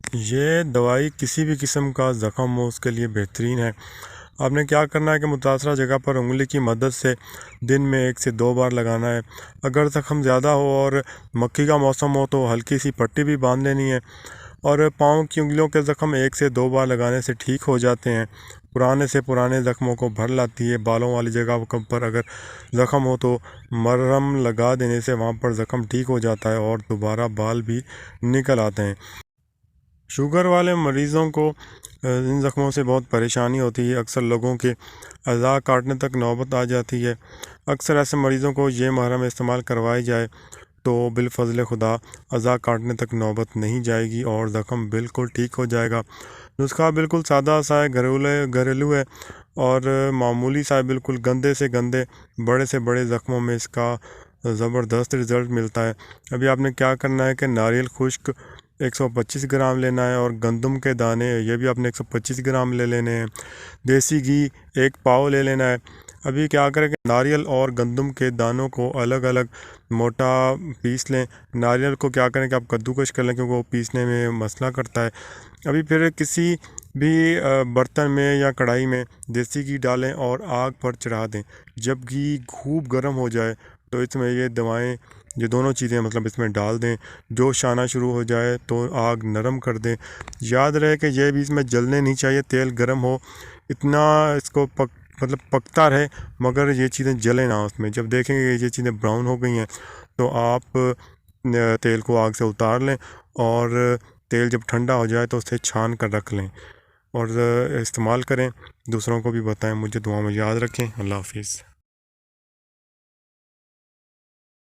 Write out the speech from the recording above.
ये दवाई किसी भी किस्म का ज़ख़म हो उसके लिए बेहतरीन है। आपने क्या करना है कि मुतासरा जगह पर उंगली की मदद से दिन में 1 से 2 बार लगाना है। अगर ज़ख़म ज़्यादा हो और मक्खी का मौसम हो तो हल्की सी पट्टी भी बांध लेनी है। और पाँव की उंगलियों के ज़ख़म 1 से 2 बार लगाने से ठीक हो जाते हैं। पुराने से पुराने ज़ख्मों को भर लाती है। बालों वाली जगह पर अगर ज़ख़म हो तो मरहम लगा देने से वहाँ पर ज़ख़म ठीक हो जाता है और दोबारा बाल भी निकल आते हैं। शुगर वाले मरीज़ों को इन ज़ख्मों से बहुत परेशानी होती है। अक्सर लोगों के अज़ा काटने तक नौबत आ जाती है। अक्सर ऐसे मरीज़ों को ये मरहम इस्तेमाल करवाई जाए तो बिलफ़ज़ल खुदा अज़ा काटने तक नौबत नहीं जाएगी और ज़ख़म बिल्कुल ठीक हो जाएगा। नुस्खा बिल्कुल सादा सा है, घरेलू है और मामूली सा है। बिल्कुल गंदे से गंदे, बड़े से बड़े ज़ख्मों में इसका ज़बरदस्त रिज़ल्ट मिलता है। अभी आपने क्या करना है कि नारियल खुश्क 125 ग्राम लेना है और गंदम के दाने ये भी आपने 125 ग्राम ले लेने हैं। देसी घी 1 पाव ले लेना है। अभी क्या करें कि नारियल और गंदम के दानों को अलग अलग मोटा पीस लें। नारियल को क्या करें कि आप कद्दूकश कर लें क्योंकि वो पीसने में मसला करता है। अभी फिर किसी भी बर्तन में या कढ़ाई में देसी घी डालें और आग पर चढ़ा दें। जब घी खूब गर्म हो जाए तो इसमें ये दवाएं, ये दोनों चीज़ें मतलब इसमें डाल दें। जोश आना शुरू हो जाए तो आग नरम कर दें। याद रहे कि ये भी इसमें जलने नहीं चाहिए। तेल गर्म हो इतना इसको पकता रहे मगर ये चीज़ें जले ना उसमें। जब देखेंगे कि ये चीज़ें ब्राउन हो गई हैं तो आप तेल को आग से उतार लें और तेल जब ठंडा हो जाए तो उसे छान कर रख लें और इस्तेमाल करें। दूसरों को भी बताएं। मुझे दुआ में याद रखें। अल्लाह हाफिज़।